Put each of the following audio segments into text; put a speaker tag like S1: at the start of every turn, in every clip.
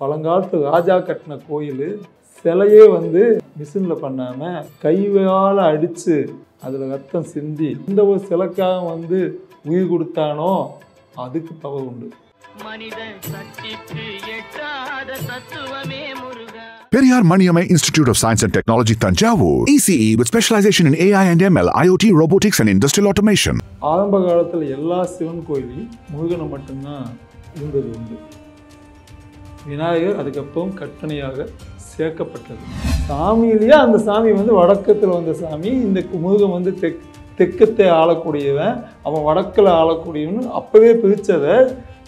S1: பழங்காலத்து ராஜா கட்டின கோயில் சிலையே வந்து மிஷினில் பண்ணாமல் கையால் அடித்து அதில் ரத்தம் சிந்தி இந்த ஒரு சிலைக்காக வந்து உயிர் கொடுத்தானோ அதுக்கு பவர் உண்டு.
S2: Periyar Maniamai Institute of Science and Technology, Tanjavur. ECE with specialization in AI and ML, IoT, robotics and industrial automation.
S1: ஆரம்ப காலத்தில் எல்லா சிவன் கோயிலையும் முருகனை மட்டும்தான் இருந்தது உண்டு. விநாயகர் அதுக்கப்புறம் கற்பனையாக சேர்க்கப்பட்டது. சாமியிலேயே அந்த சாமி வந்து வடக்கத்தில் வந்த சாமி, இந்த முருகன் வந்து தெற்கத்தை ஆளக்கூடியவன், அவன் வடக்கில் ஆளக்கூடியவன் அப்போவே பிரித்ததை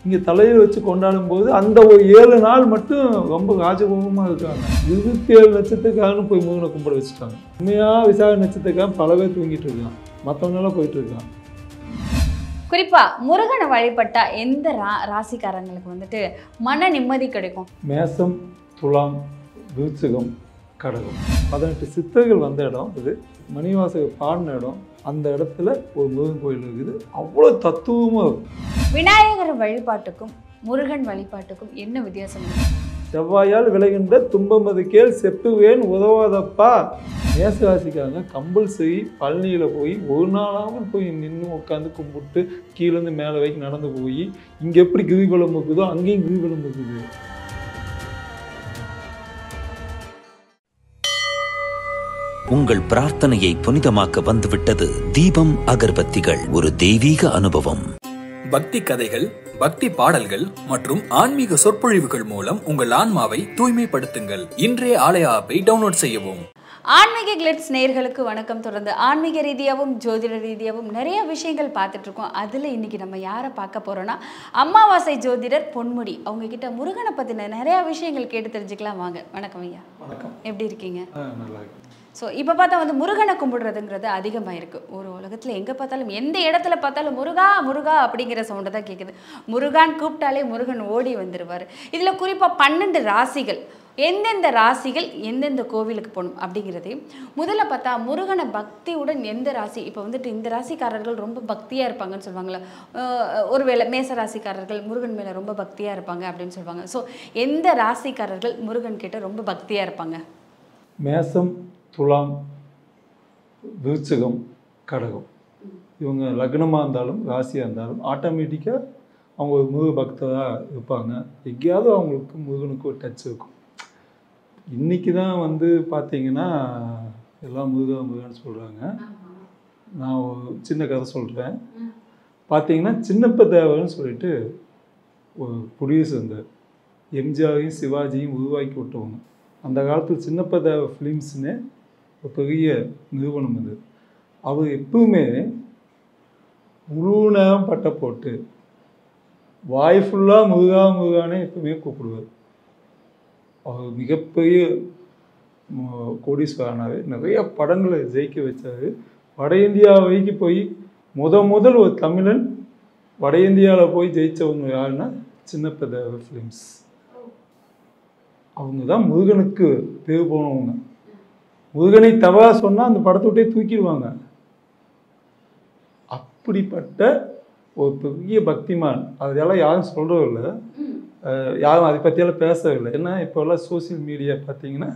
S1: இங்கே தலையில் வச்சு கொண்டாடும் போது அந்த ஒரு 7 நாள் மட்டும் ரொம்ப ராஜபோகமாக இருக்காங்க. 27 நட்சத்திரக்காரன்னு போய் முருகனை கும்பிட வச்சுட்டாங்க. உண்மையாக விசாக நட்சத்திரக்காரன் பல பேர் தூங்கிட்டு இருக்கான், மற்றவங்களாம் போயிட்டு இருக்கான்.
S3: குறிப்பா முருகனை வழிபட்டா எந்த ராசிக்காரங்களுக்கு வந்துட்டு மன நிம்மதி கிடைக்கும்?
S1: மேசம், துலாம், விருச்சிகம், கடகம் 18 சித்தர்கள் வந்த இடம் இது. மணிவாசகர் பாடின இடம். அந்த இடத்துல ஒரு முருகன் கோயில் இருக்குது. அவ்வளோ தத்துவமாக இருக்கும்.
S3: விநாயகர் வழிபாட்டுக்கும் முருகன் வழிபாட்டுக்கும் என்ன வித்தியாசம்?
S1: செவ்வாயால் விளைகின்ற துன்பம் அது கேள் செப்புவேன் உதவாதப்பா. மேசராசிக்காரங்க கம்பல்சரி பழனியில் போய் ஒரு நாளாகவும் போய் நின்று உட்காந்து கும்பிட்டு கீழேருந்து மேலே வரைக்கும் நடந்து போய் இங்கே எப்படி கிரிவலம் இருக்குதோ அங்கேயும் கிரிவலம் இருக்குது.
S4: உங்கள் பிரார்த்தனையை புனிதமாக்க வந்துவிட்டது தீபம் அகர்பத்திகள். ஒரு தெய்வீக அனுபவம்.
S5: பக்தி கதைகள், பக்தி பாடல்கள் மற்றும் ஆன்மீக சொற்பொழிவுகள் மூலம் உங்கள் ஆன்மாவை தூய்மைப்படுத்துங்கள். இன்றைய ஆலய ஆப்பை டவுன்லோட் செய்யவும்.
S3: ஆன்மீக கிளிட்ஸ் நேயர்களுக்கு வணக்கம். தொடர்ந்து ஆன்மீக ரீதியாகவும் ஜோதிட ரீதியாகவும் நிறைய விஷயங்கள் பார்த்துட்டு இருக்கோம். அதில் இன்னைக்கு நம்ம யாரை பார்க்க போறோம்னா அமாவாசை ஜோதிடர் பொன்முடி. அவங்க கிட்ட முருகனை பற்றின நிறைய விஷயங்கள் கேட்டு தெரிஞ்சுக்கலாம். வாங்க. வணக்கம் ஐயா.
S1: வணக்கம்.
S3: எப்படி இருக்கீங்க?
S1: நல்லா இருக்கு.
S3: ஸோ இப்போ பார்த்தா வந்து முருகனை கும்பிடுறதுங்கிறது அதிகமாக இருக்குது. ஒரு உலகத்தில் எங்கே பார்த்தாலும் எந்த இடத்துல பார்த்தாலும் முருகா முருகா அப்படிங்கிற சவுண்டு தான் கேட்குது. முருகான் கூப்பிட்டாலே முருகன் ஓடி வந்துடுவார். இதில் குறிப்பாக 12 ராசிகள், எந்தெந்த ராசிகள் எந்தெந்த கோவிலுக்கு போகணும் அப்படிங்கிறதையும் முதல்ல பார்த்தா முருகனை பக்தியுடன் எந்த ராசி, இப்போ வந்துட்டு இந்த ராசிக்காரர்கள் ரொம்ப பக்தியாக இருப்பாங்கன்னு சொல்லுவாங்களே, ஒருவேளை மேச ராசிக்காரர்கள் முருகன் மேலே ரொம்ப பக்தியாக இருப்பாங்க அப்படின்னு சொல்லுவாங்க. ஸோ எந்த ராசிக்காரர்கள் முருகன் கிட்ட ரொம்ப பக்தியாக இருப்பாங்க?
S1: மேசம், துலாம், விருச்சிகம், கடகம் இவங்க லக்னமாக இருந்தாலும் ராசியாக இருந்தாலும் ஆட்டோமேட்டிக்காக அவங்க ஒரு முருக பக்தராக இருப்பாங்க. எங்கேயாவது அவங்களுக்கு முருகனுக்கு ஒரு டச் இருக்கும். இன்றைக்கி தான் வந்து பார்த்திங்கன்னா எல்லாம் முருகன்னு சொல்கிறாங்க. நான் ஒரு சின்ன கதை சொல்கிறேன். பார்த்திங்கன்னா சின்னப்ப தேவர்னு சொல்லிட்டு ஒரு ப்ரொடியூசர் இருந்தார். எம்ஜிஆரையும் சிவாஜியும் உருவாக்கி விட்டவங்க. அந்த காலத்தில் சின்னப்ப தேவ ஃபிலிம்ஸ்னு ஒரு பெரிய நிறுவனம் அது. அவர் எப்பவுமே முழு நேரம் பட்டை போட்டு வாய் ஃபுல்லாக முருகானே எப்பவுமே கூப்பிடுவார். அவர் மிகப்பெரிய கோடீஸ்வரனாகவே நிறைய படங்களை ஜெயிக்க வச்சார். வட இந்தியா வரைக்கும் போய் முதல் ஒரு தமிழன் வட இந்தியாவில் போய் ஜெயித்தவங்க யாருன்னா சின்னப்ப தேவ ஃபிலிம்ஸ். அவங்க தான் முருகனுக்கு பேர் போனவங்க. முருகனை தவறா சொன்னால் அந்த படத்தை விட்டே தூக்கிடுவாங்க. அப்படிப்பட்ட ஒரு பெரிய பக்திமான். அதெல்லாம் யாரும் சொல்கிறதில்ல, யாரும் அதை பற்றியெல்லாம் பேசவில்லை. ஏன்னா இப்போல்லாம் சோசியல் மீடியா பார்த்தீங்கன்னா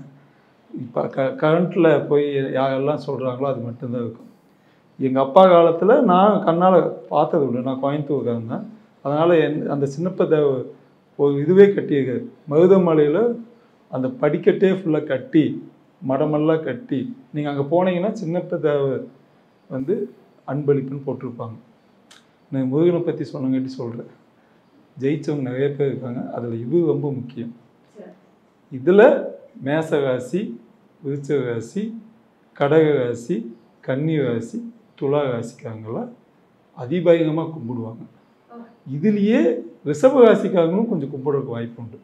S1: இப்போ கரண்ட்டில் போய் யாரெல்லாம் சொல்கிறாங்களோ அது மட்டும்தான் இருக்கும். எங்கள் அப்பா காலத்தில் நான் கண்ணால் பார்த்தது உண்டு. நான் கோயம்புத்தூர் இருந்தேன். அதனால் அந்த சின்னப்ப தேவ ஒரு இதுவே கட்டியிருக்காரு. மருதமலையில் அந்த படிக்கட்டே ஃபுல்லாக கட்டி மடமெல்லாம் கட்டி நீங்கள் அங்கே போனீங்கன்னா சின்னப்ப தேவ வந்து அன்பளிப்புன்னு போட்டிருப்பாங்க. நான் முருகனை பற்றி சொன்னங்காட்டி சொல்கிறேன். ஜெயித்தவங்க நிறைய பேர் இருக்காங்க. அதில் இது ரொம்ப முக்கியம். இதில் மேச ராசி, விருச்சிக ராசி, கடக ராசி, கன்னி ராசி, துலா ராசிக்காரங்களாம் அதிபயங்கமாக கும்பிடுவாங்க. இதுலேயே ரிஷப ராசிக்காரங்களும் கொஞ்சம் கும்பிடுறதுக்கு வாய்ப்பு உண்டு.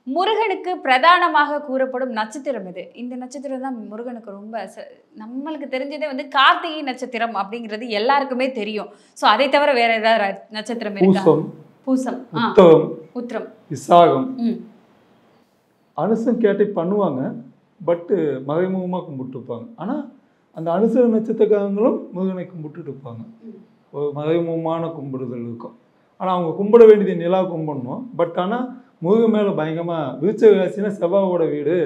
S3: முருகனுக்கு பிரதானமாக கூறப்படும் நட்சத்திரம் இது. இந்த நட்சத்திரம் தான் முருகனுக்கு ரொம்ப நம்மளுக்கு தெரிஞ்சதே வந்து கார்த்திகை நட்சத்திரம் அப்படிங்கிறது எல்லாருக்குமே தெரியும். ஸோ அதை தவிர வேற ஏதாவது நட்சத்திரம் இருக்கா? பூசம், உத்திரம்,
S1: விசாகம், அனுசம் கேட்டை பண்ணுவாங்க. பட்டு மறைமுகமாக கும்பிட்டு இருப்பாங்க. ஆனால் அந்த அனுச நட்சத்திரக்காரங்களும் முருகனை கும்பிட்டுட்டு இருப்பாங்க. ஒரு மறைமுகமான கும்பிடுதல் இருக்கும். ஆனால் அவங்க கும்பிட வேண்டியது நிலா கும்பிடணும். பட் ஆனால் முருகன் மேலே பயங்கரமாக விருச்சகாசினா செவ்வாயோட வீடு,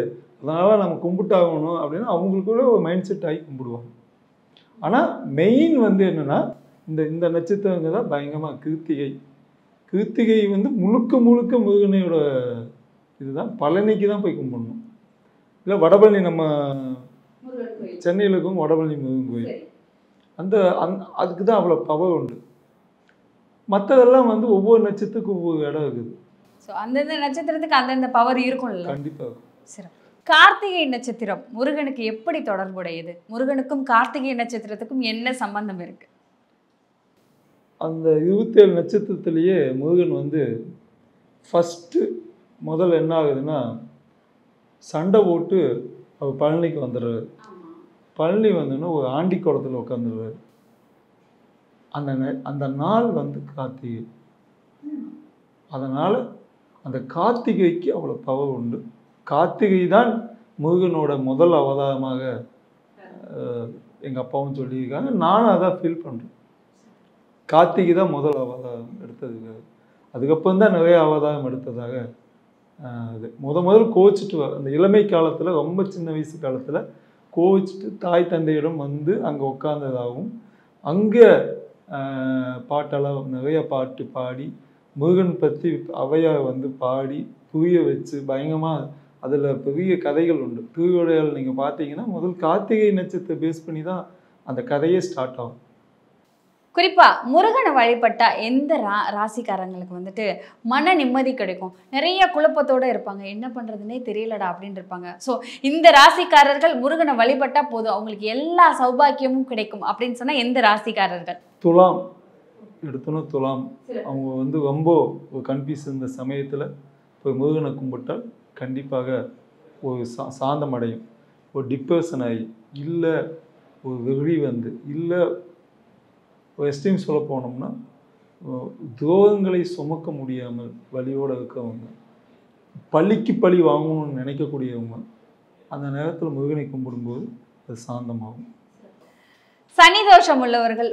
S1: அதனால் நம்ம கும்பிட்டாகணும் அப்படின்னு அவங்களுக்குள்ள ஒரு மைண்ட் செட் ஆகி கும்பிடுவாங்க. ஆனால் மெயின் வந்து என்னென்னா இந்த நட்சத்திரங்க தான் பயங்கரமாக கிருத்திகை வந்து முழுக்க முருகனையோட இதுதான். பழனிக்கு தான் போய் கும்பிடணும். இல்லை வடபழனி, நம்ம சென்னையில் இருக்கும் வடபழனி முருகன் கோயில், அதுக்கு தான் அவ்வளோ பவர் உண்டு. மற்றதெல்லாம் வந்து ஒவ்வொரு நட்சத்திரத்துக்கும் ஒவ்வொரு இடம் இருக்குது.
S3: ஸோ அந்தந்த நட்சத்திரத்துக்கு அந்தந்த பவர் இருக்கும்ல.
S1: கண்டிப்பாக.
S3: சரி, கார்த்திகை நட்சத்திரம் முருகனுக்கு எப்படி தொடர்புடையது? முருகனுக்கும் கார்த்திகை நட்சத்திரத்துக்கும் என்ன சம்பந்தம் இருக்கு?
S1: அந்த 27 நட்சத்திரத்திலேயே முருகன் வந்து ஃபஸ்ட்டு முதல்ல என்ன ஆகுதுன்னா சண்டை போட்டு அவர் பழனிக்கு வந்துடுறாரு. பழனி வந்தோன்னா ஒரு ஆண்டி குளத்தில் உட்காந்துருவார். அந்த நாள் வந்து கார்த்திகை. அதனால் அந்த கார்த்திகைக்கு அவ்வளோ பவர் உண்டு. கார்த்திகை தான் முருகனோட முதல் அவதாரமாக எங்கள் அப்பாவும் சொல்லியிருக்காங்க. நானும் அதான் ஃபீல் பண்ணுறேன். கார்த்திகை தான் முதல் அவதாரம் எடுத்ததுக்காக. அதுக்கப்புறம் தான் நிறைய அவதாரம் எடுத்ததாக இது. முதல் கோவிச்சிட்டு அந்த இளமை காலத்தில், ரொம்ப சின்ன வயசு காலத்தில் கோவிச்சிட்டு தாய் தந்தையிடம் வந்து அங்கே உட்கார்ந்ததாகவும், அங்கே பாட்டெல்லாம் நிறைய பாட்டு பாடி முருகன் பற்றி அவையாக வந்து பாடி புரிய வச்சு பயங்கரமாக அதில் பெரிய கதைகள் உண்டு. திருவிடையால் நீங்கள் பார்த்தீங்கன்னா முதல் கார்த்திகை நட்சத்திரத்தை பேஸ் பண்ணி தான் அந்த கதையே ஸ்டார்ட் ஆகும்.
S3: குறிப்பா முருகனை வழிபட்டா எந்த ராசிக்காரங்களுக்கு வந்துட்டு மன நிம்மதி கிடைக்கும்? நிறைய குழப்பத்தோட இருப்பாங்க, என்ன பண்றதுன்னே தெரியலடா அப்படின்னு இருப்பாங்க. ஸோ இந்த ராசிக்காரர்கள் முருகனை வழிபட்டா போதும், அவங்களுக்கு எல்லா சௌபாக்கியமும் கிடைக்கும் அப்படின்னு சொன்னா எந்த ராசிக்காரர்கள்?
S1: துலாம் எடுத்தோன்னா துலாம். அவங்க வந்து ரொம்ப ஒரு கன்ஃபியூஸ் இந்த சமயத்தில் போய் முருகனை கும்பிட்டால் கண்டிப்பாக ஒரு சாந்தம் அடையும். ஒரு டிப்ரெஷன் ஆகி, இல்லை ஒரு வெறி வந்து, இல்லை ஒரு எஸ்டீம் சொல்ல போனோம்னா துரோகங்களை சுமக்க முடியாமல் வலியோடு இருக்கவங்க, பழிக்கு பழி வாங்கணும்னு நினைக்கக்கூடியவங்க, அந்த நேரத்தில் முருகனை கும்பிடும்போது அது சாந்தமாகும்.
S3: சனி தோஷம் உள்ளவர்கள்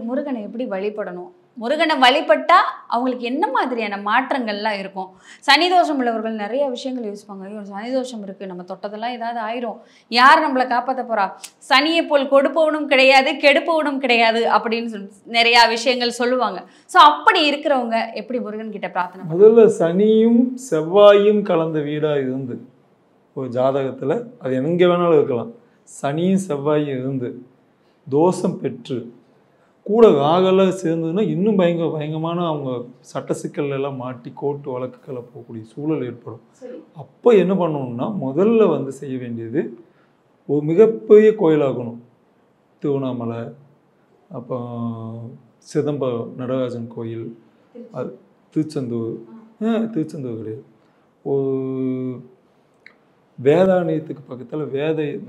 S3: முருகனை எப்படி வழிபடணும்? முருகனை வழிபட்டா அவங்களுக்கு என்ன மாதிரியான மாற்றங்கள்லாம் இருக்கும்? சனி தோஷம் உள்ளவர்கள் நிறைய விஷயங்கள் யோசிப்பாங்க. ஐயோ சனி தோஷம் இருக்குது, நம்ம தொட்டதெல்லாம் ஏதாவது ஆயிரும், யார் நம்மளை காப்பாற்ற போகிறா, சனியை போல் கொடுப்பவனும் கிடையாது கெடுப்பவனும் கிடையாது அப்படின்னு நிறையா விஷயங்கள் சொல்லுவாங்க. ஸோ அப்படி இருக்கிறவங்க எப்படி முருகன் கிட்ட பிரார்த்தனை?
S1: முதல்ல சனியும் செவ்வாயும் கலந்த வீடாக இருந்து ஒரு ஜாதகத்தில், அது எங்கே வேணாலும் இருக்கலாம், சனியும் செவ்வாயும் இருந்து தோஷம் பெற்று கூட ராகெல்லாம் சேர்ந்ததுன்னா இன்னும் பயங்கரமான அவங்க சட்ட சிக்கல் எல்லாம் மாட்டி கோர்ட்டு வழக்குகளை போகக்கூடிய சூழல் ஏற்படும். அப்போ என்ன பண்ணணும்னா முதல்ல வந்து செய்ய வேண்டியது ஒரு மிகப்பெரிய கோயிலாகணும். திருவண்ணாமலை, அப்போ சிதம்பரம் நடராஜன் கோயில், அது திருச்செந்தூர் கிடையாது, ஒரு வேதாலயத்துக்கு பக்கத்தில்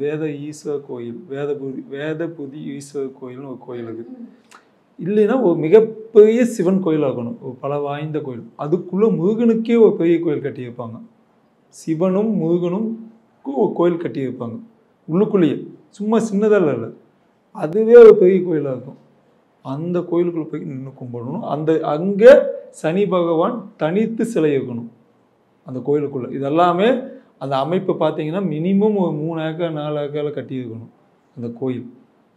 S1: வேத ஈஸ்வரர் கோயில், வேதபுதி ஈஸ்வரர் கோயில்னு ஒரு கோயில் இருக்குது. இல்லைன்னா ஒரு மிகப்பெரிய சிவன் கோயில் ஆகணும், ஒரு பல வாய்ந்த கோயில். அதுக்குள்ளே முருகனுக்கே ஒரு பெரிய கோயில் கட்டியிருப்பாங்க. சிவனும் முருகனும் ஒரு கோயில் கட்டியிருப்பாங்க உள்ளுக்குள்ளேயே, சும்மா சின்னதாக இல்லை, அதுவே ஒரு பெரிய கோயிலாக இருக்கும். அந்த கோயிலுக்குள்ளே போய் நின்று கும்பிடணும். அங்கே சனி பகவான் தனித்து சிலை இருக்கணும் அந்த கோயிலுக்குள்ளே. இதெல்லாமே அந்த அமைப்பு பார்த்தீங்கன்னா மினிமம் ஒரு 3 ஏக்கர் 4 ஏக்கரில் கட்டியிருக்கணும் அந்த கோயில்.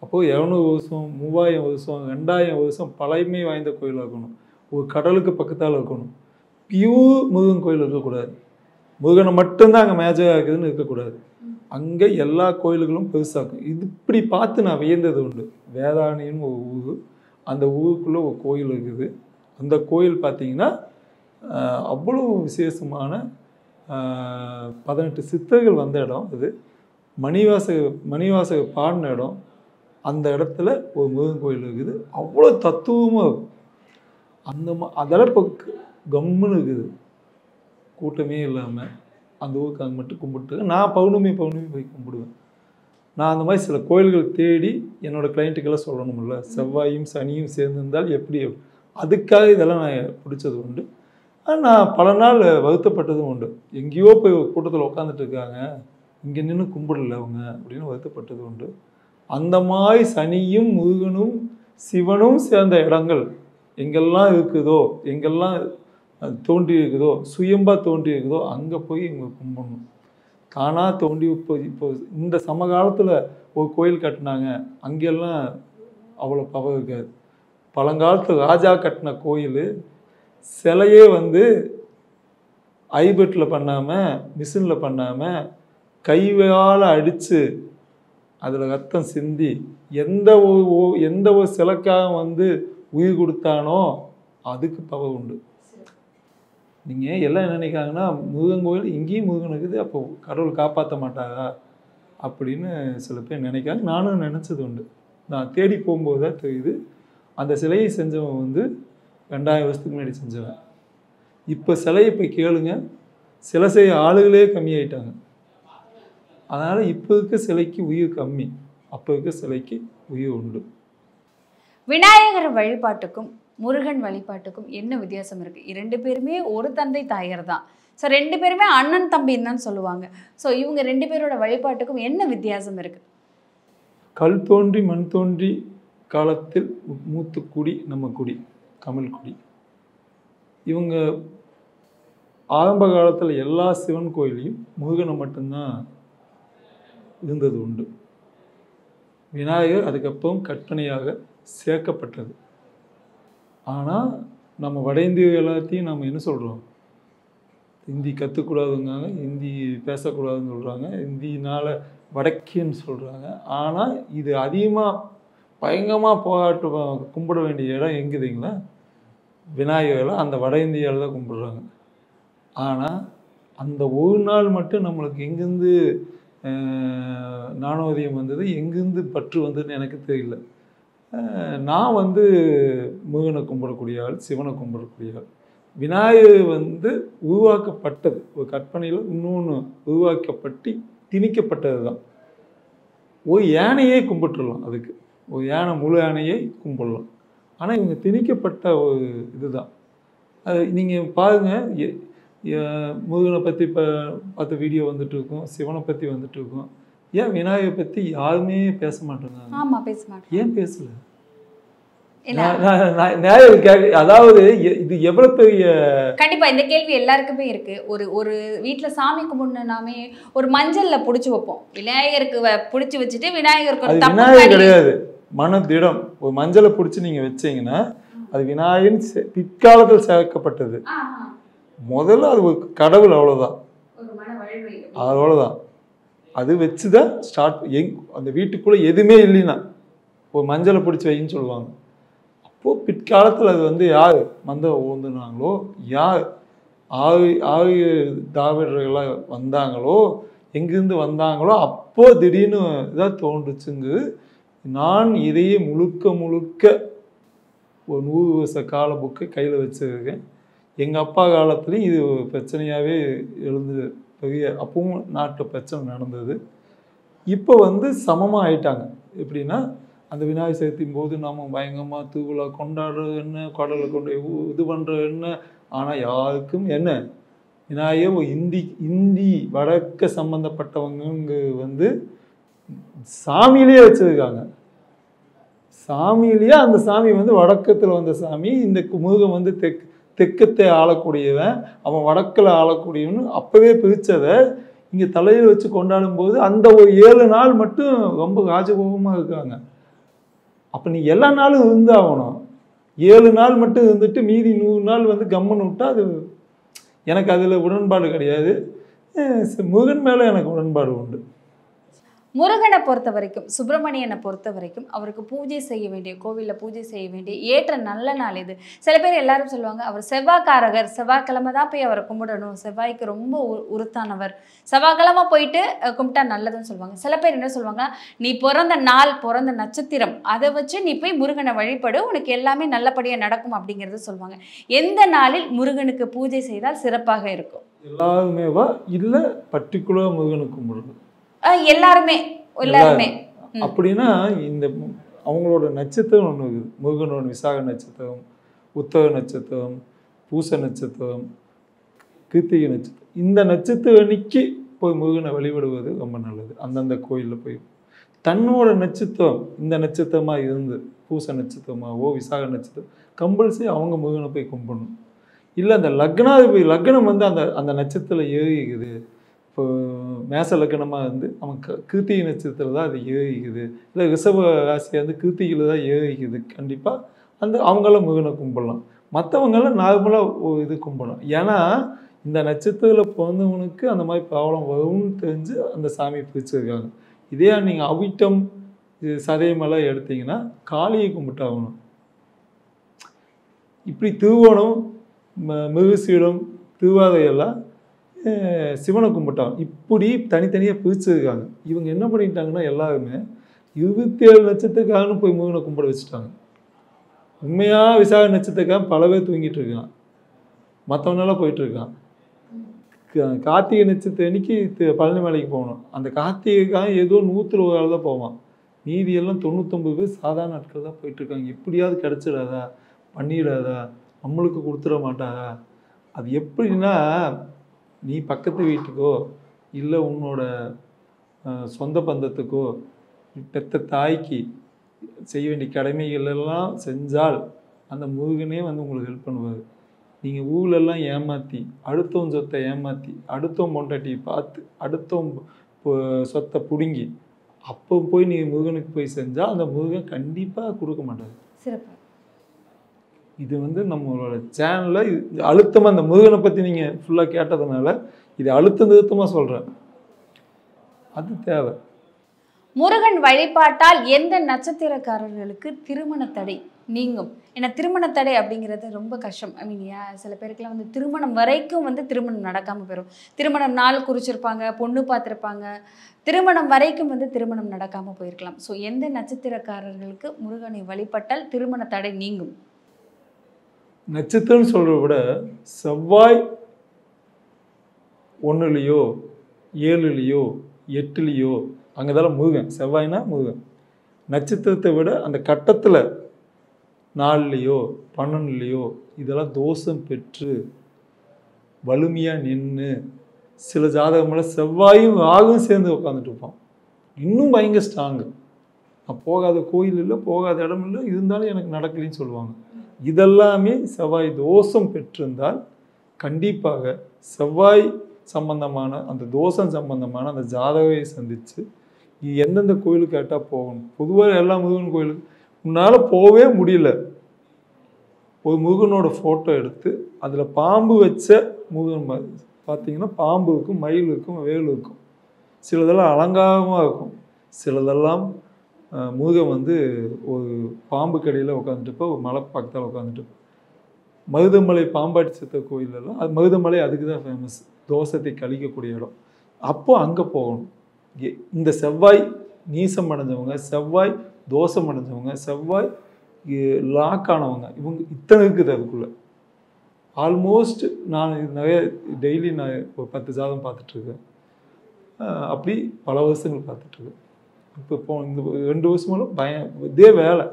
S1: அப்போது 200 வருஷம் 3000 வருஷம் 2000 வருஷம் பழமை வாய்ந்த கோயிலாக இருக்கணும். ஒரு கடலுக்கு பக்கத்தால் இருக்கணும். பியூர் முருகன் கோயில் இருக்கக்கூடாது. முருகனை மட்டும்தான் அங்கே மேஜாக இருக்குதுன்னு இருக்கக்கூடாது. அங்கே எல்லா கோயில்களும் பெருசாக்கும். இது இப்படி பார்த்து நான் வியந்தது உண்டு. வேதாரண்யம்னு ஒரு ஊர், அந்த ஊருக்குள்ளே ஒரு கோயில் இருக்குது. அந்த கோயில் பார்த்தீங்கன்னா அவ்வளோ விசேஷமான 18 சித்தர்கள் வந்த இடம். அது மணிவாசக பாடின இடம். அந்த இடத்துல ஒரு முருகன் கோயில் இருக்குது. அவ்வளோ தத்துவமாக இருக்கும். அதெல்லாம் இப்போ கம்முன்னு இருக்குது, கூட்டமே இல்லாமல். அந்த ஊருக்கு அங்கே மட்டும் கும்பிட்டு நான் பௌர்ணமி போய் கும்பிடுவேன். நான் அந்த மாதிரி சில கோயில்கள் தேடி என்னோடய கிளைண்ட்டுக்கெல்லாம் சொல்லணும்ல, செவ்வாயும் சனியும் சேர்ந்திருந்தால் எப்படி, அதுக்காக இதெல்லாம் நான் பிடிச்சது உண்டு. நான் பல நாள் வருத்தப்பட்டதும் உண்டு. எங்கேயோ போய் கூட்டத்தில் உட்காந்துட்டு இருக்காங்க, இங்கே நின்று கும்பிடல அவங்க அப்படின்னு வருத்தப்பட்டது உண்டு. அந்த மாதிரி சனியும் முருகனும் சிவனும் சேர்ந்த இடங்கள் எங்கெல்லாம் இருக்குதோ, எங்கெல்லாம் அது தோன்றி இருக்குதோ, சுயம்பாக தோன்றி இருக்குதோ அங்கே போய் இவங்க கும்பிடணும். தானாக தோண்டி இப்போ இந்த சமகாலத்தில் ஒரு கோயில் கட்டினாங்க, அங்கெல்லாம் அவ்வளோ பவர் இருக்காது. பழங்காலத்து ராஜா கட்டின கோயில் சிலையே வந்து ஐபெட்டில் பண்ணாமல், மிஷினில் பண்ணாமல், கையால் அடித்து அதில் ரத்தம் சிந்தி எந்த ஒரு சிலைக்காக வந்து உயிர் கொடுத்தானோ அதுக்கு பவர் உண்டு. நீங்கள் எல்லாம் என்ன நினைக்காங்கன்னா, முருகன் கோயில் இங்கேயும் முருகன் இருக்குது, அப்போ கடவுள் காப்பாற்ற மாட்டாரா அப்படின்னு சில பேர் நினைக்காங்க. நானும் நினச்சது உண்டு. நான் தேடி போகும்போது தான் தெரியுது, அந்த சிலையை செஞ்சவன் வந்து 2000 வருஷத்துக்கு முன்னாடி செஞ்சவன். இப்போ சிலையை போய் கேளுங்க, சிலை செய்ய ஆளுகளே கம்மியாயிட்டாங்க. அதனால் இப்போ இருக்க சிலைக்கு உயிர் கம்மி, அப்போ இருக்க சிலைக்கு உயிர் உண்டு.
S3: விநாயகர் வழிபாட்டுக்கும் முருகன் வழிபாட்டுக்கும் என்ன வித்தியாசம் இருக்குது? 2 பேருமே ஒரு தந்தை தாயர் தான். ஸோ 2 பேருமே அண்ணன் தம்பின்னு தான் சொல்லுவாங்க. ஸோ இவங்க 2 பேரோட வழிபாட்டுக்கும் என்ன வித்தியாசம் இருக்குது?
S1: கல் தோன்றி மண் தோன்றி காலத்தில் மூத்து குடி நம்ம குடி, தமிழ் குடி. இவங்க ஆரம்ப காலத்தில் எல்லா சிவன் கோயிலையும் முருகனை மட்டும்தான் இருந்தது உண்டு. விநாயகர் அதுக்கப்புறம் கற்பனையாக சேர்க்கப்பட்டது. ஆனால் நம்ம வட இந்திய எல்லாத்தையும் நம்ம என்ன சொல்கிறோம், ஹிந்தி கற்றுக்கூடாதுங்காங்க, ஹிந்தி பேசக்கூடாதுன்னு சொல்கிறாங்க, ஹிந்தினால் வடக்கின்னு சொல்கிறாங்க. ஆனால் இது அதிகமாக பயங்கரமாக போராட்டு கும்பிட வேண்டிய இடம் எங்குதுங்களா, விநாயகரில் அந்த வட இந்தியாவில் தான் கும்பிடுறாங்க. ஆனால் அந்த ஒரு நாள் மட்டும் நம்மளுக்கு எங்கேருந்து நாணோதயம் வந்தது, எங்கேருந்து பற்று வந்ததுன்னு எனக்கு தெரியல. நான் வந்து முருகனை கும்பிடக்கூடிய ஆள், சிவனை கும்பிடக்கூடிய ஆள். விநாயகர் வந்து உருவாக்கப்பட்டது ஒரு கற்பனையில், இன்னொன்று உருவாக்கப்பட்டு திணிக்கப்பட்டது தான். ஒரு யானையே கும்பிட்டுடலாம், அதுக்கு ஒரு யானை, முழு யானையை கும்பிடலாம். ஆனால் இவங்க திணிக்கப்பட்ட ஒரு இதுதான். அது நீங்கள் பாருங்கள், முருகனை பற்றி இப்போ பார்த்த வீடியோ வந்துட்டு இருக்கும், சிவனை பற்றி வந்துட்டு இருக்கும். ஏன் விநாயகரை பற்றி யாருமே பேச மாட்டேங்க?
S3: ஆமாம், பேச மாட்டேன்.
S1: ஏன் பேசல? நியாயம் கேட்க, அதாவது இது எவ்வளவு பெரிய,
S3: கண்டிப்பா இந்த கேள்வி எல்லாருக்குமே இருக்கு. ஒரு வீட்டுல சாமி கும்பிடணும்னாமே ஒரு மஞ்சள்ல புடிச்சு வைப்போம், விநாயகருக்கு புடிச்சு வச்சுட்டு விநாயகருக்கு
S1: அது விநாயகர் கிடையாது, மனதிடம். ஒரு மஞ்சளை பிடிச்சி நீங்க வச்சீங்கன்னா அது விநாயகன் பிற்காலத்தில் சேர்க்கப்பட்டது. முதல்ல அது ஒரு கடவுள், அவ்வளவுதான், அவ்வளவுதான். அது வச்சுதான் ஸ்டார்ட். அந்த வீட்டுக்குள்ள எதுவுமே இல்லைன்னா ஒரு மஞ்சளை பிடிச்சி வைன்னு சொல்லுவாங்க. அப்போது பிற்காலத்தில் அது வந்து யார் ஓந்துனாங்களோ, யார் ஆரிய தாவர்களாக வந்தாங்களோ, எங்கேருந்து வந்தாங்களோ, அப்போது திடீர்னு இதாக தோன்றுச்சுங்க. நான் இதையே முழுக்க ஒரு 100 வருஷ கால புக்கை கையில் வச்சுருக்கேன். எங்கள் அப்பா காலத்துலேயும் இது பிரச்சனையாகவே எழுந்து பெரிய, அப்பவும் நாட்டு பிரச்சனை நடந்தது. இப்போ வந்து சமமாக ஆயிட்டாங்க. எப்படின்னா, அந்த விநாயகர் சதுர்த்தியும் போது நாம் பயங்கரமாக திருவிழா கொண்டாடுறது என்ன, கடலை கொண்டு இது பண்ணுறது என்ன. ஆனால் யாருக்கும் என்ன, விநாயகர் இந்தி வடக்க சம்மந்தப்பட்டவங்க வந்து சாமியிலேயே வச்சுருக்காங்க. சாமியிலேயே அந்த சாமி வந்து வடக்கத்தில் வந்த சாமி. இந்த முருகன் வந்து தெற்கத்தை ஆளக்கூடியவன், அவன் வடக்கில் ஆளக்கூடியவன். அப்போவே பிரித்ததை இங்கே தலையில் வச்சு கொண்டாடும் போது அந்த ஒரு 7 நாள் மட்டும் ரொம்ப ராஜகோபமாக இருக்காங்க. அப்போ நீ எல்லா நாளும் இருந்தாகணும். 7 நாள் மட்டும் இருந்துட்டு மீதி 100 நாள் வந்து கம்மன் விட்டா அது எனக்கு அதில் உடன்பாடு கிடையாது. முருகன் மேலே எனக்கு உடன்பாடு உண்டு.
S3: முருகனை பொறுத்த வரைக்கும், சுப்பிரமணியனை பொறுத்த வரைக்கும் அவருக்கு பூஜை செய்ய வேண்டிய, கோவிலில் பூஜை செய்ய வேண்டிய ஏற்ற நல்ல நாள் இது. சில பேர் எல்லாரும் சொல்லுவாங்க, அவர் செவ்வாய்க்காரகர், செவ்வாய்க்கிழமை தான் போய் அவரை கும்பிடணும், செவ்வாய்க்கு ரொம்ப உருத்தானவர், செவ்வாய்க்கிழமை போயிட்டு கும்பிட்டா நல்லதுன்னு சொல்லுவாங்க. சில பேர் என்ன சொல்லுவாங்க, நீ பிறந்த நாள், பிறந்த நட்சத்திரம், அதை வச்சு நீ போய் முருகனை வழிபடு, உனக்கு எல்லாமே நல்லபடியாக நடக்கும் அப்படிங்கிறது சொல்லுவாங்க. எந்த நாளில் முருகனுக்கு பூஜை செய்தால் சிறப்பாக இருக்கும்?
S1: எல்லாருமேவா இல்லை பர்டிகுலர் முருகனுக்கு கும்பிடுறது?
S3: எல்லாருமே.
S1: அப்படின்னா இந்த அவங்களோட நட்சத்திரம் ஒன்று இருக்குது. முருகனோட விசாக நட்சத்திரம், உத்தர நட்சத்திரம், பூச நட்சத்திரம், கிருத்திகை நட்சத்திரம். இந்த நட்சத்திரம் அன்னைக்கு போய் முருகனை வழிபடுவது ரொம்ப நல்லது. அந்தந்த கோயிலில் போய் தன்னோட நட்சத்திரம் இந்த நட்சத்திரமாக இருந்து, பூச நட்சத்திரமாவோ விசாக நட்சத்திரம், கம்பல்சரி அவங்க முருகனை போய் கும்பிடணும். இல்லை அந்த லக்னாதிபதி லக்னம் வந்து அந்த அந்த நட்சத்திரத்தில் ஏறிக்குது. இப்போ மேச லக்னமாக இருந்து அவன் கிருத்திகை நட்சத்திரத்தில் தான் அது ஏறிக்குது, இல்லை ரிஷப ராசியாக வந்து கிருத்திகையில் தான் ஏறிக்குது. கண்டிப்பாக அந்த அவங்களாம் முருகனை கும்பிடலாம். மற்றவங்களாம் நார்மலாக இது கும்பிடலாம். ஏன்னா இந்த நட்சத்திரத்தில் பிறந்தவனுக்கு அந்த மாதிரி ப்ராப்ளம் வரும்னு தெரிஞ்சு அந்த சாமியை பிரிச்சுருக்காங்க. இதே நீங்கள் அவிட்டம் சதயமெல்லாம் எடுத்தீங்கன்னா காளியை கும்பிட்டாகணும். இப்படி திருவோணம் மிருகசீடம் திருவாதையெல்லாம் சிவனை கும்பிட்டாங்க. இப்படி தனித்தனியாக பிரிச்சுருக்காங்க. இவங்க என்ன பண்ணிட்டாங்கன்னா எல்லாருமே 27 நட்சத்திரக்காரன்னு போய் முருகனை கும்பிட வச்சுட்டாங்க. உண்மையாக விசாக நட்சத்திரக்காரன் பல பேர் தூங்கிட்டு இருக்கான், மற்றவனெல்லாம் போயிட்டுருக்கான். கார்த்திகை நட்சத்திரம் அன்னைக்கு பழனி மலைக்கு போகணும். அந்த கார்த்திகைக்காக ஏதோ 101 ஆள் தான் போவான். மீதியெல்லாம் 99 பேர் சாதாரண நாட்கள் தான் போயிட்டுருக்காங்க. எப்படியாவது கிடச்சிடாதா, பண்ணிடாதா, நம்மளுக்கு கொடுத்துட மாட்டாதா. அது எப்படின்னா நீ பக்கத்து வீட்டுக்கோ இல்லை உன்னோட சொந்த பந்தத்துக்கோ பெத்த தாய்க்கு செய்ய வேண்டிய கடமைகள் எல்லாம் செஞ்சால் அந்த முருகனே வந்து உங்களுக்கு ஹெல்ப் பண்ணுவார். நீங்கள் ஊர்லெல்லாம் ஏமாற்றி அடுத்தவன் சொத்தை ஏமாற்றி அடுத்தவன் பொண்டாட்டியை பார்த்து அடுத்தவன் சொத்தை பிடுங்கி அப்போ போய் நீங்கள் முருகனுக்கு போய் செஞ்சால் அந்த முருகன் கண்டிப்பாக கொடுக்க மாட்டார்.
S3: சிறப்பு.
S1: இது வந்து நம்மளோட சேனலில் அழுத்தமாக அந்த முருகனை பற்றி நீங்கள் ஃபுல்லாக கேட்டதுனால இது நிறுத்தமாக சொல்கிறேன். அது தேவை.
S3: முருகன் வழிபாட்டால் எந்த நட்சத்திரக்காரர்களுக்கு திருமண தடை நீங்கும்? ஏன்னா திருமண தடை அப்படிங்கிறது ரொம்ப கஷ்டம். ஐ மீன் சில பேருக்குலாம் வந்து திருமணம் வரைக்கும் வந்து திருமணம் நடக்காமல் போயிடும். திருமணம் நாள் குறிச்சிருப்பாங்க, பொண்ணு பார்த்துருப்பாங்க, திருமணம் வரைக்கும் வந்து திருமணம் நடக்காமல் போயிருக்கலாம். ஸோ எந்த நட்சத்திரக்காரர்களுக்கு முருகனை வழிபட்டால் திருமண தடை நீங்கும்?
S1: நட்சத்திரம்னு சொல்கிறத விட செவ்வாய் 1லையோ 7லையோ 8லையோ அங்கே தான் முருகன். செவ்வாய்னா முருகன். நட்சத்திரத்தை விட அந்த கட்டத்தில் 4லையோ 12லையோ இதெல்லாம் தோஷம் பெற்று வலிமையாக நின்று சில ஜாதகமெல்லாம் செவ்வாயும் ராகும் சேர்ந்து உட்காந்துட்டு இருப்பான். இன்னும் பயங்கர ஸ்ட்ராங்கு. நான் போகாத கோயில் இல்லை, போகாத இடம் இல்லை, இருந்தாலும் எனக்கு நடக்கலைன்னு சொல்லுவாங்க. இதெல்லாமே செவ்வாய் தோஷம் பெற்றிருந்தால் கண்டிப்பாக செவ்வாய் சம்பந்தமான அந்த தோஷம் சம்பந்தமான அந்த ஜாதகத்தை சந்தித்து எந்தெந்த கோயிலுக்கு கேட்டால் போகணும். பொதுவாக எல்லா முருகன் கோயிலுக்கு உன்னால் போகவே முடியல, ஒரு முருகனோட ஃபோட்டோ எடுத்து அதில் பாம்பு வச்ச முருகன் பார்த்தீங்கன்னா பாம்பு இருக்கும், மயில் இருக்கும், வேல் இருக்கும். சிலதெல்லாம் அலங்காரமாக இருக்கும், சிலதெல்லாம் முருகன் வந்து ஒரு பாம்பு கடையில் உட்காந்துட்டுப்போ ஒரு மலை பக்கத்தில் உட்காந்துட்டு. மருதமலை பாம்பாட்டி சித்த கோயிலெல்லாம் அது மருதமலை அதுக்கு தான் ஃபேமஸ், தோஷத்தை கழிக்கக்கூடிய இடம். அப்போ அங்கே போகணும். இந்த செவ்வாய் நீசம் அடைஞ்சவங்க, செவ்வாய் தோஷம் அடைஞ்சவங்க, செவ்வாய் லாக் ஆனவங்க, இவங்க இத்தனை இருக்குது அதுக்குள்ளே. ஆல்மோஸ்ட் நான் நிறைய டெய்லி நான் ஒரு 10 ஜாதகம் பார்த்துட்ருக்கேன். அப்படி பல வருஷங்கள் பார்த்துட்ருக்கேன். இப்போ இந்த 2 வருஷமெல்லாம் இதே வேலை.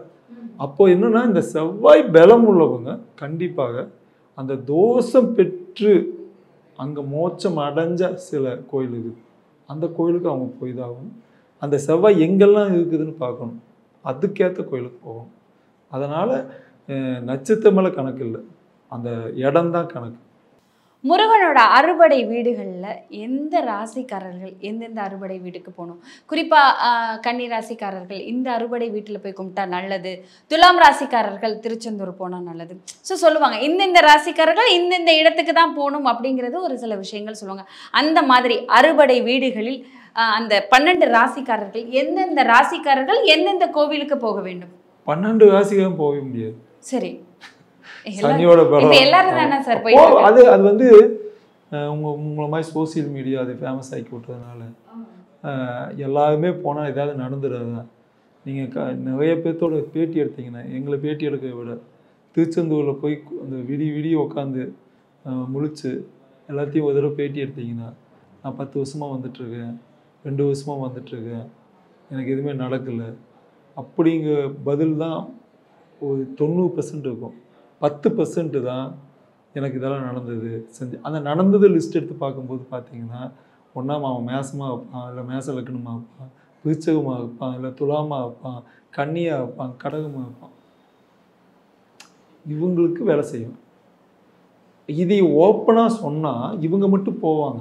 S1: அப்போது என்னென்னா இந்த செவ்வாய் பலம் உள்ளவங்க கண்டிப்பாக அந்த தோஷம் பெற்று அங்கே மோட்சம் அடைஞ்ச சில கோயில் இருக்குது, அந்த கோயிலுக்கு அவங்க போய் தான் ஆகணும். அந்த செவ்வாய் எங்கெல்லாம் இருக்குதுன்னு பார்க்கணும், அதுக்கேற்ற கோயிலுக்கு போகணும். அதனால் நட்சத்திரம் மேலே கணக்கு இல்லை, அந்த இடம்தான் கணக்கு.
S3: முருகனோட அறுபடை வீடுகளில் எந்த ராசிக்காரர்கள் எந்தெந்த அறுபடை வீட்டுக்கு போகணும்? குறிப்பாக கன்னி ராசிக்காரர்கள் இந்த அறுபடை வீட்டில் போய் கும்பிட்டா நல்லது, துலாம் ராசிக்காரர்கள் திருச்செந்தூர் போனால் நல்லது. ஸோ சொல்லுவாங்க இந்தந்த ராசிக்காரர்கள் இந்தந்த இடத்துக்கு தான் போகணும் அப்படிங்கிறது ஒரு சில விஷயங்கள் சொல்லுவாங்க. அந்த மாதிரி அறுபடை வீடுகளில் அந்த 12 ராசிக்காரர்கள் எந்தெந்த ராசிக்காரர்கள் எந்தெந்த கோவிலுக்கு போக வேண்டும்?
S1: 12 ராசிக்காரும் போக முடியாது.
S3: சரி,
S1: சனியோட
S3: எல்லாரும் தானே சார் போய்
S1: அது வந்து உங்களை மாதிரி சோசியல் மீடியா அது ஃபேமஸ் ஆக்கி விட்டதுனால எல்லாருமே போனால் ஏதாவது நடந்துடாதா. நீங்கள் நிறைய பேர்த்தோட பேட்டி எடுத்தீங்கன்னா, எங்களை பேட்டி எடுக்க விட திருச்செந்தூரில் போய் அந்த விடிய உட்காந்து முழிச்சு எல்லாத்தையும் ஒரு தடவை பேட்டி எடுத்தீங்கன்னா, நான் 10 வருஷமாக வந்துட்டுருக்கேன், 2 வருஷமாக வந்துட்டுருக்கேன், எனக்கு எதுவுமே நடக்கலை அப்படிங்கிற பதில் தான் ஒரு 90% இருக்கும். 10% தான் எனக்கு இதெல்லாம் நடந்தது செஞ்சு. அந்த நடந்தது லிஸ்ட் எடுத்து பார்க்கும்போது பார்த்தீங்கன்னா, ஒன்றா அவன் மேசமாக வைப்பான், இல்லை மேச லக்னமாக வைப்பான், விருச்சகமாக வைப்பான், இல்லை துலாமாக வைப்பான், கன்னியாக வைப்பான், கடகமாக வைப்பான். இவங்களுக்கு வேலை செய்யும். இதை ஓப்பனாக சொன்னால் இவங்க மட்டும் போவாங்க.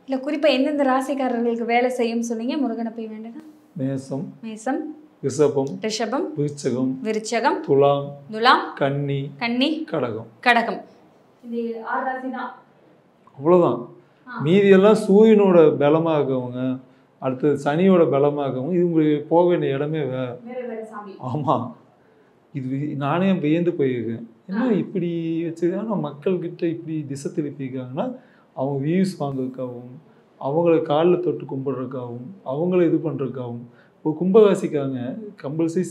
S3: இல்லை குறிப்பாக எந்தெந்த ராசிக்காரர்களுக்கு வேலை செய்யும் சொன்னீங்க? முருகனை போய் வேண்டுங்க.
S1: மேசம்,
S3: மேசம்,
S1: ரிஷபம்,
S3: ரிஷபம்,
S1: விருச்சகம்,
S3: விருச்சகம்,
S1: துலாம்,
S3: துலாம்,
S1: கன்னி,
S3: கன்னி,
S1: கடகம்.
S3: கடகம். இது 6 ராசி தான்.
S1: அவ்வளோதான். மீதியெல்லாம் சூரியனோட பலமாகவங்க, அடுத்தது சனியோட பலமாகவும் இவங்க போக வேண்டிய இடமே ஆமாம். இது நானே வியந்து போயிருக்கேன். என்ன இப்படி வச்சுருக்காங்க மக்கள்கிட்ட இப்படி திசை திருப்பியிருக்காங்கன்னா அவங்க வியூஸ் வாங்குறதுக்காகவும் அவங்கள காலில் தொட்டு கும்பிட்றதுக்காகவும் அவங்கள இது பண்ணுறதுக்காகவும். இப்போ கும்பராசிக்காங்க கம்பல்சரி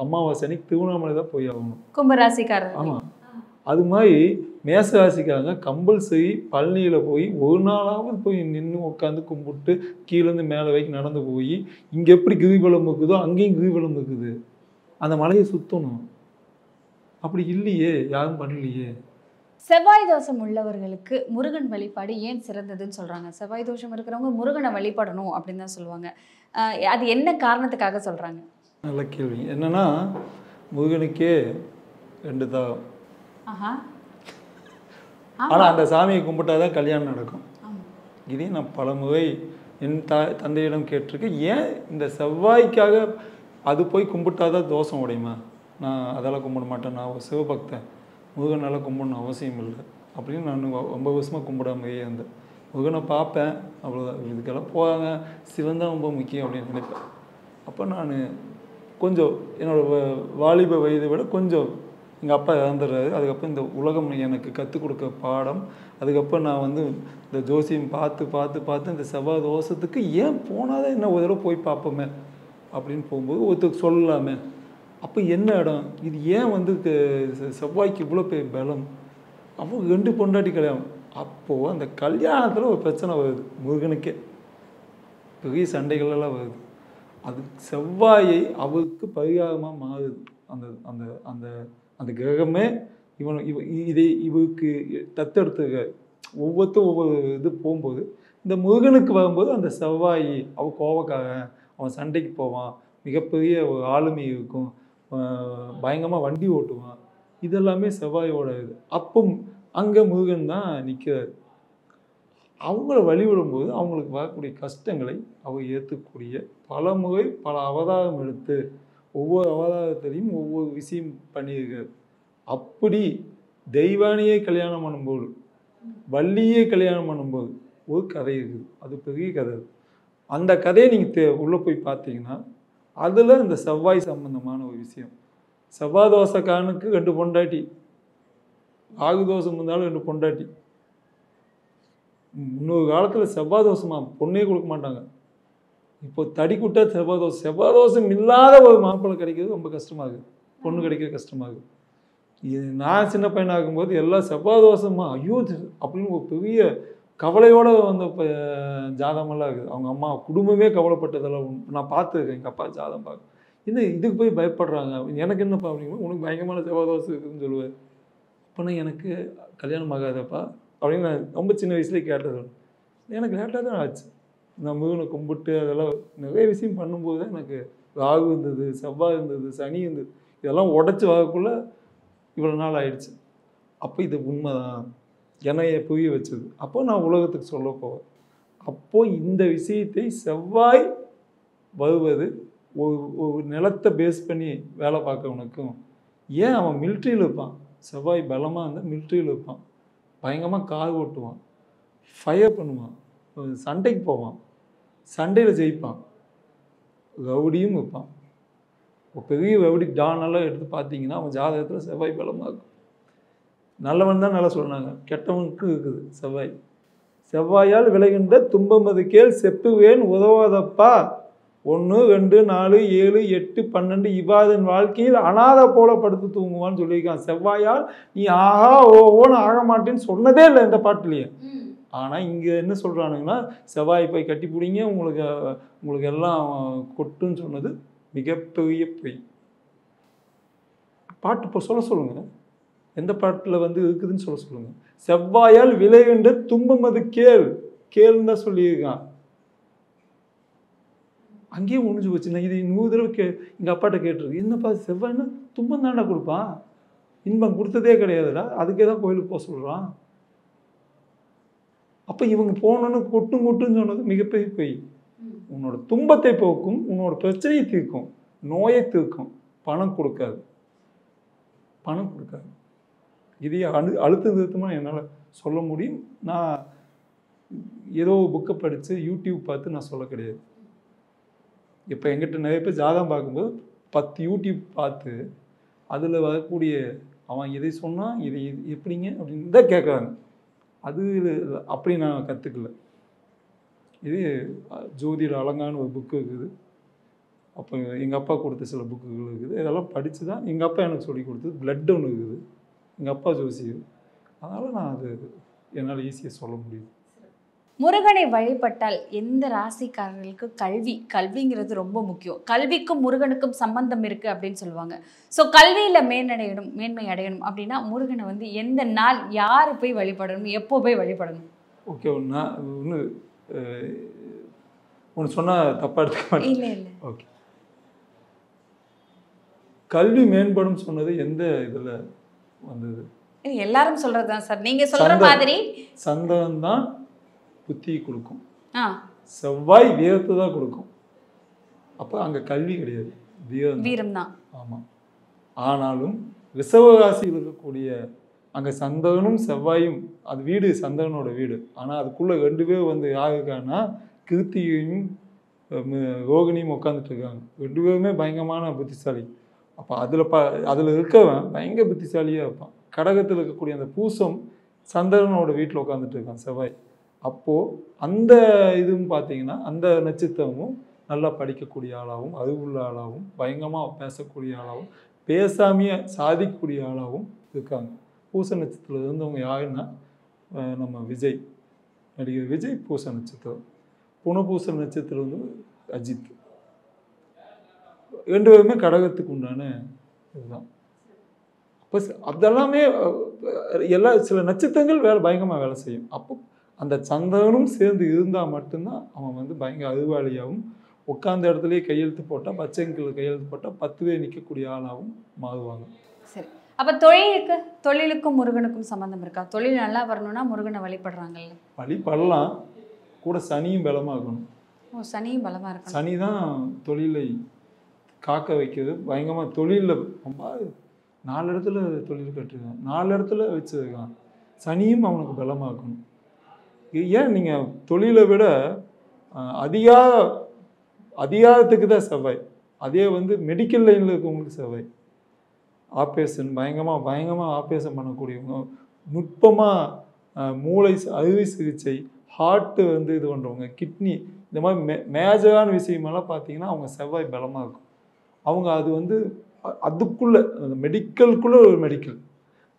S1: அமாவாசை அன்னைக்கு திருவண்ணாமலை தான் போய் ஆகணும்.
S3: கும்பராசிக்காரர்.
S1: ஆமாம். அது மாதிரி மேசராசிக்காரங்க கம்பல்சரி பழனியில் போய் ஒரு நாளாவது போய் நின்று உட்காந்து கும்பிட்டு கீழேருந்து மேலே வரைக்கும் நடந்து போய் இங்கே எப்படி கிரிவலம் இருக்குதோ அங்கேயும் கிரிவலம் இருக்குது. அந்த மலையை சுற்றணும். அப்படி இல்லையே, யாரும் பண்ணலையே.
S3: செவ்வாய் தோஷம் உள்ளவர்களுக்கு முருகன் வழிபாடு ஏன் சிறந்ததுன்னு சொல்கிறாங்க? செவ்வாய் தோஷம் இருக்கிறவங்க முருகனை வழிபடணும் அப்படின்னு தான் சொல்லுவாங்க. அது என்ன காரணத்துக்காக சொல்கிறாங்க?
S1: நல்ல கேள்வி. என்னென்னா முருகனுக்கே 2 தான். ஆனால் அந்த சாமியை கும்பிட்டாதான் கல்யாணம் நடக்கும். இதையும் நான் பல முறை என் தந்தையிடம் கேட்டிருக்கேன். ஏன் இந்த செவ்வாய்க்காக அது போய் கும்பிட்டாதான் தோஷம் உடையுமா? நான் அதெல்லாம் கும்பிட மாட்டேன், நான் ஒரு சிவபக்தன், முருகனால் கும்பிடணும் அவசியம் இல்லை அப்படின்னு நான் ரொம்ப வருஷமாக கும்பிடாமையே இருந்தேன். முருகனை பார்ப்பேன், அவ்வளோதான். இதுக்கெல்லாம் போவாங்க, சிவன் தான் ரொம்ப முக்கியம் அப்படின்னு நினைப்பேன். அப்போ நான் கொஞ்சம் என்னோடய வாலிப வயதை விட கொஞ்சம் எங்கள் அப்பா இறந்துடுறாரு. அதுக்கப்புறம் இந்த உலகம் எனக்கு கற்றுக் கொடுக்க பாடம். அதுக்கப்புறம் நான் இந்த ஜோசியம் பார்த்து இந்த செவ்வாய் தோஷத்துக்கு ஏன் போனாதான் என்ன ஒரு தடவை போய் பார்ப்போமே அப்படின்னு போகும்போது ஒருத்தருக்கு சொல்லலாமே. அப்போ என்ன இடம் இது? ஏன் செவ்வாய்க்கு இவ்வளோ பெரிய பலம்? அப்போ 2 பொண்டாட்டி கல்யாணம். அப்போது அந்த கல்யாணத்தில் ஒரு பிரச்சனை வருது. முருகனுக்கே பெரிய சண்டைகளெல்லாம் வருது. அது செவ்வாயை அவருக்கு பரிகாரமாக மாறுது. அந்த அந்த அந்த அந்த கிரகமே இவருக்கு தத்தெடுத்து ஒவ்வொருத்தரும் ஒவ்வொரு இது போகும்போது இந்த முருகனுக்கு வரும்போது அந்த செவ்வாய் அவன் கோபக்காரன், அவன் சண்டைக்கு போவான், மிகப்பெரிய ஒரு ஆளுமை இருக்கும், பயங்கரமாக வண்டி ஓட்டுவான். இதெல்லாமே செவ்வாயோட இது. அப்போ அங்கே முருகன் தான் நிற்கிறார். அவங்கள வழிவிடும்போது அவங்களுக்கு வரக்கூடிய கஷ்டங்களை அவர் ஏற்றுக்கூடிய பல முறை பல அவதாரம் எடுத்து ஒவ்வொரு அவதாரத்திலையும் ஒவ்வொரு விஷயம் பண்ணியிருக்கார். அப்படி தெய்வானியை கல்யாணம் பண்ணும்போது, வள்ளியை கல்யாணம் பண்ணும்போது ஒரு கதை இருக்குது. அது பெரிய கதை. அந்த கதையை நீங்கள் உள்ளே போய் பார்த்தீங்கன்னா அதில் இந்த செவ்வாய் சம்பந்தமான ஒரு விஷயம். செவ்வாய் தோசைக்காரனுக்கு 2 பொண்டாட்டி, ஆகு தோசம் இருந்தாலும் 2 பொண்டாட்டி. இன்னொரு காலத்தில் செவ்வாய் தோசமா பொண்ணே கொடுக்க மாட்டாங்க. இப்போ தடி குட்டா செவ்வாய் தோசம் இல்லாத ஒரு மாப்பிள்ளை கிடைக்கிறது ரொம்ப கஷ்டமாக இருக்குது. பொண்ணு கிடைக்கிறது கஷ்டமாக இருக்குது. இது நான் சின்ன பையனாக இருக்கும்போது எல்லாம் செவ்வாய் தோசமா ஐயோ அப்படின்னு ஒரு பெரிய கவலையோடு இப்போ ஜாதகமெல்லாம் இருக்குது. அவங்க அம்மா குடும்பமே கவலைப்பட்டதெல்லாம் நான் பார்த்துருக்கேன். எங்கள் அப்பா ஜாதகம் பார்க்க இன்னும் இதுக்கு போய் பயப்படுறாங்க. எனக்கு என்னப்பா அப்படின்னா உனக்கு பயங்கரமான செவ்வாய் தோசை இருக்குதுன்னு சொல்லுவேன். அப்போனா எனக்கு கல்யாணம் ஆகாதப்பா அப்படின்னு நான் ரொம்ப சின்ன வயசுலேயே கேட்டது. எனக்கு லேட்டாக தான் ஆச்சு. நான் முருகனை கும்பிட்டு அதெல்லாம் நிறைய விஷயம் பண்ணும்போது தான் எனக்கு ராகு இருந்தது, செவ்வாய் இருந்தது, சனி இருந்தது, இதெல்லாம் உடச்சி வரக்குள்ளே இவ்வளோ நாள் ஆயிடுச்சு. அப்போ இது உண்மைதான் என்னைய புரிய வச்சது. அப்போ நான் உலகத்துக்கு சொல்ல போவேன். அப்போது இந்த விஷயத்தை செவ்வாய் வருவது ஒரு நிலத்தை பேஸ் பண்ணி வேலை பார்க்கவனுக்கும் ஏன் அவன் மிலிட்ரியில் இருப்பான். செவ்வாய் பலமாக இருந்தால் மிலிட்ரியில் இருப்பான், பயங்கரமாக கார் ஓட்டுவான், ஃபயர் பண்ணுவான், சண்டைக்கு போவான், சண்டையில் ஜெயிப்பான், ரவுடியும் இருப்பான். ஒரு பெரிய ரவுடி டானெல்லாம் எடுத்து பார்த்தீங்கன்னா அவன் ஜாதகத்தில் செவ்வாய் பலமாக இருக்கும். நல்லவன் தான் நல்லா சொன்னாங்க, கெட்டவனுக்கு இருக்குது செவ்வாய். செவ்வாயால் விளைகின்ற துன்பம் அது கேள் செப்புவேன் உதவாதப்பா 1 2 4 7 8 12 இவ்வாதன் வாழ்க்கையில் அனாதை போல படுத்து தூங்குவான்னு சொல்லியிருக்கான். செவ்வாயால் நீ ஆஹா ஓன்னு ஆக மாட்டேன்னு சொன்னதே இல்லை இந்த பாட்டுலேயே. ஆனால் இங்கே என்ன சொல்கிறானுங்கன்னா செவ்வாய் போய் கட்டி பிடிங்க உங்களுக்கு எல்லாம் கொட்டுன்னு சொன்னது மிகப்பெரிய பொய். பாட்டு இப்போ சொல்ல சொல்லுங்கள், எந்த பாட்டில் இருக்குதுன்னு சொல்ல சொல்லுங்கள். செவ்வாயால் விளைகின்ற துன்பம் அது கேள்னு தான் சொல்லியிருக்கான். அங்கேயே முடிஞ்சு போச்சு. நான் இது 100 தடவை எங்கள் அப்பாட்ட கேட்டிருக்கு. என்னப்பா செவ்வாய்னா துன்பம் தாண்டா கொடுப்பான், இன்பம் கொடுத்ததே கிடையாதுடா, அதுக்கே தான் கோயிலுக்கு போக சொல்கிறான். அப்போ இவங்க போகணுன்னு கொட்டுன்னு சொன்னது மிகப்பெரிய பொய். உன்னோட துன்பத்தை போக்கும், உன்னோட பிரச்சனையை தீர்க்கும், நோயை தீர்க்கும், பணம் கொடுக்காது. இதையே அழுத்தமாக என்னால் சொல்ல முடியும். நான் ஏதோ புக்கை படித்து யூடியூப் பார்த்து நான் சொல்ல கிடையாது. இப்போ எங்கிட்ட நிறைய பேர் ஜாதகம் பார்க்கும்போது 10 யூடியூப் பார்த்து அதில் வரக்கூடிய அவன் இதை சொன்னால் இதை எப்படிங்க அப்படின்னு தான் கேட்குறாங்க. அது அப்படி நான் கற்றுக்கல. இது ஜோதிட அலங்கான்னு ஒரு புக்கு இருக்குது. அப்போ எங்கள் அப்பா கொடுத்த சில புக்குகள் இருக்குது. இதெல்லாம் படித்து தான் எங்கள் அப்பா எனக்கு சொல்லி கொடுத்தது. பிளட் ஒன்று இருக்குது, எங்கள் அப்பா ஜோசியர். அதனால் நான் அது என்னால் ஈஸியாக சொல்ல முடியுது.
S3: முருகனை வழிபட்டால் எந்த ராசிக்காரர்களுக்கு கல்விங்கிறது ரொம்ப முக்கியம். கல்விக்கும் முருகனுக்கும் சம்பந்தம் இருக்குது அப்படின்னு சொல்லுவாங்க. ஸோ கல்வியில் மேன்மை அடையணும் அப்படின்னா முருகனை வந்து எந்த நாள் யார் போய் வழிபடணும், எப்போ போய் வழிபடணும்?
S1: ஓகே, நான் ஒன்று சொன்னால் தப்பாக எடுத்துக்க மாட்டேன்.
S3: இல்லை.
S1: ஓகே, கல்வி மேம்படும் சொன்னது எந்த இதில் வந்தது?
S3: எல்லாரும் சொல்கிறது தான் சார். நீங்கள் சொல்கிற மாதிரி
S1: சந்தனம் தான் புத்தி கொடுக்கும்,
S3: செவ்வாய்
S1: வீரத்தை தான் கொடுக்கும். அப்போ அங்கே கல்வி கிடையாது,
S3: வீரம் தான்.
S1: ஆமாம். ஆனாலும் ரிஷபராசியில் இருக்கக்கூடிய அங்கே சந்தகனும் செவ்வாயும், அது வீடு சந்தகனோட வீடு. ஆனால் அதுக்குள்ளே 2 பேர் வந்து யாருக்கானா கிருத்திகையும் ரோகிணியும் உட்காந்துட்டு இருக்காங்க. 2 பேருமே பயங்கரமான புத்திசாலி. அப்போ அதில் இருக்கவன் பயங்கர புத்திசாலியாக இருப்பான். கடகத்தில் இருக்கக்கூடிய அந்த பூசம் சந்திரனோட வீட்டில் உட்காந்துட்டு இருக்கான் செவ்வாய். அப்போது அந்த இதுவும் பார்த்தீங்கன்னா அந்த நட்சத்திரமும் நல்லா படிக்கக்கூடிய ஆளாகவும், அறிவுள்ள ஆளாகவும், பயங்கரமாக பேசக்கூடிய ஆளாகவும், பேசாமையே சாதிக்கக்கூடிய ஆளாகவும் இருக்காங்க. பூச நட்சத்திரத்தில் இருந்தவங்க யாருன்னா நம்ம விஜய், நடிகர் விஜய் பூச நட்சத்திரம். புனபூச நட்சத்திரம் வந்து அஜித். 2 பேருமே கடகத்துக்கு உண்டான இதுதான். அப்போ அதெல்லாமே சில நட்சத்திரங்கள் பயங்கரமாக வேலை செய்யும். அப்போ அந்த சந்திரனும் சேர்ந்து இருந்தால் மட்டும்தான் அவன் வந்து பயங்கர அறிவாளியாகவும், உட்கார்ந்த இடத்துலையே கையெழுத்து போட்டால், பச்சைங்கில் கையெழுத்து போட்டால் 10 பேர் நிற்கக்கூடிய ஆளாகவும் மாறுவாங்க.
S3: சரி, அப்போ தொழிலுக்கும் முருகனுக்கும் சம்மந்தம் இருக்கா? தொழில் நல்லா வரணும்னா முருகனை வழிபடுறாங்கல்ல? வழிபடலாம்,
S1: கூட சனியும் பலமாகணும்.
S3: சனியும் பலமாக இருக்கும்.
S1: சனி தான் தொழிலை காக்க வைக்கிறது. பயங்கரமாக தொழிலில் 4 இடத்துல தொழில் கட்டுருக்கான், 4 இடத்துல வச்சுருக்கான். சனியும் அவனுக்கு பலமாக்கணும். ஏன் நீங்கள் தொழிலை விட அதிகாரத்துக்கு தான் செவ்வாய். அதே வந்து மெடிக்கல் லைனில் இருக்கவங்களுக்கு செவ்வாய். ஆப்ரேஷன் பயங்கரமாக ஆப்ரேஷன் பண்ணக்கூடியவங்க, நுட்பமாக மூளை அறுவை சிகிச்சை, ஹார்ட்டு வந்து இது பண்ணுறவங்க, கிட்னி, இந்த மாதிரி மேஜரான விஷயமெல்லாம் பார்த்தீங்கன்னா அவங்க செவ்வாய் பலமாக இருக்கும். அவங்க அது வந்து அதுக்குள்ளே அந்த மெடிக்கலுக்குள்ளே ஒரு மெடிக்கல்.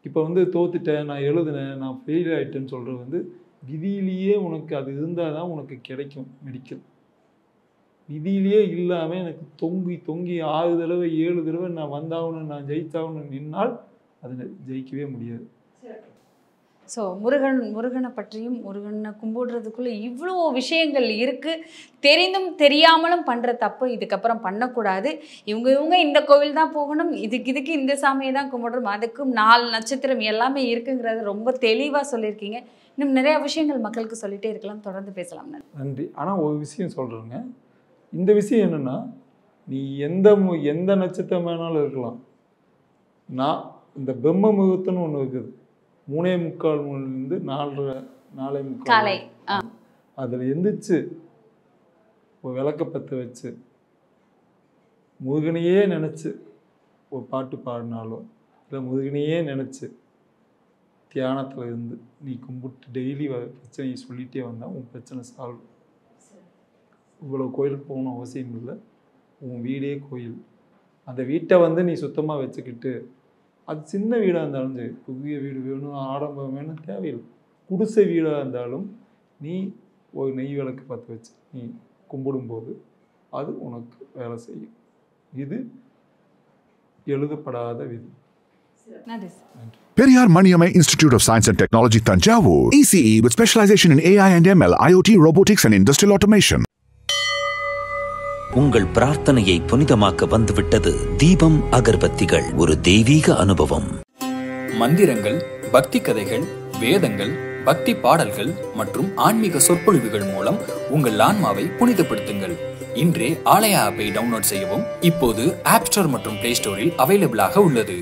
S1: இப்போ வந்து தோத்துட்டேன், நான் எழுதுனேன், நான் ஃபெயில் ஆகிட்டேன்னு சொல்கிறது வந்து விதியிலேயே உனக்கு அது இருந்தால் தான் உனக்கு கிடைக்கும் மெடிக்கல். விதியிலேயே இல்லாமல் எனக்கு தொங்கி 6 தடவை 7 தடவை நான் வந்தாகணும், நான் ஜெயிச்சாகணும் நின்னால் அது ஜெயிக்கவே முடியாது.
S3: ஸோ முருகனை பற்றியும் முருகனை கும்பிடுறதுக்குள்ளே இவ்வளோ விஷயங்கள் இருக்குது. தெரிந்தும் தெரியாமலும் பண்ணுற தப்பு இதுக்கப்புறம் பண்ணக்கூடாது. இவங்க இந்த கோவில் தான் போகணும், இதுக்கு இந்த சாமியை தான் கும்பிடணும், அதுக்கும் 4 நட்சத்திரம் எல்லாமே இருக்குங்கிறது ரொம்ப தெளிவாக சொல்லியிருக்கீங்க. இன்னும் நிறையா விஷயங்கள் மக்களுக்கு சொல்லிகிட்டே இருக்கலாம், தொடர்ந்து பேசலாம்.
S1: நன்றி. ஆனால் ஒரு விஷயம் சொல்கிறேங்க, இந்த விஷயம் என்னென்னா, நீ எந்த நட்சத்திரம் வேணாலும் இருக்கலாம். நான் இந்த பிரம்ம முகூர்த்தம்னு ஒன்று இருக்குது, 3:45 4:45 அதில் எந்திரிச்சு ஒரு விளக்க பற்ற வச்சு முருகனையே நினச்சி ஒரு பாட்டு பாடினாலோ, இல்லை முருகனையே நினச்சி தியானத்தில் இருந்து நீ கும்பிட்டு டெய்லி பிரச்சனையை சொல்லிகிட்டே வந்தால் உன் பிரச்சனை சால்வ். இவ்வளோ கோயிலுக்கு போகணும் அவசியம் இல்லை, உன் வீடே கோயில். அந்த வீட்டை வந்து நீ சுத்தமாக வச்சுக்கிட்டு, அது சின்ன வீடாக இருந்தாலும் சரி, புதிய வீடு வேணும், ஆடம்பரம் வேணும் தேவையில்லை, குடிசை வீடாக இருந்தாலும் நீ ஒரு நெய் விளக்கு பற்ற வச்சு நீ கும்பிடும்போது அது உனக்கு வேலை செய்யும். இது எழுதப்படாத விதி.
S2: Periyar Maniamai Institute of Science and Technology, Tanjavur. ECE with specialization in AI and ML, IoT, robotics and industrial automation.
S4: உங்கள் பிரார்த்தனையை புனிதமாக்க வந்துவிட்டது தீபம் அகர்பத்திகள். ஒரு தெய்வீக அனுபவம்.
S5: மந்திரங்கள், பக்தி கதைகள், வேதங்கள், பக்தி பாடல்கள் மற்றும் ஆன்மீக சொற்பொழிவுகள் மூலம் உங்கள் ஆன்மாவை புனிதப்படுத்துங்கள். இன்றே ஆலயா ஆப்பை டவுன்லோட் செய்யவும். இப்போது ஆப் ஸ்டோர் மற்றும் பிளே ஸ்டோரில் அவைலபிளாக உள்ளது.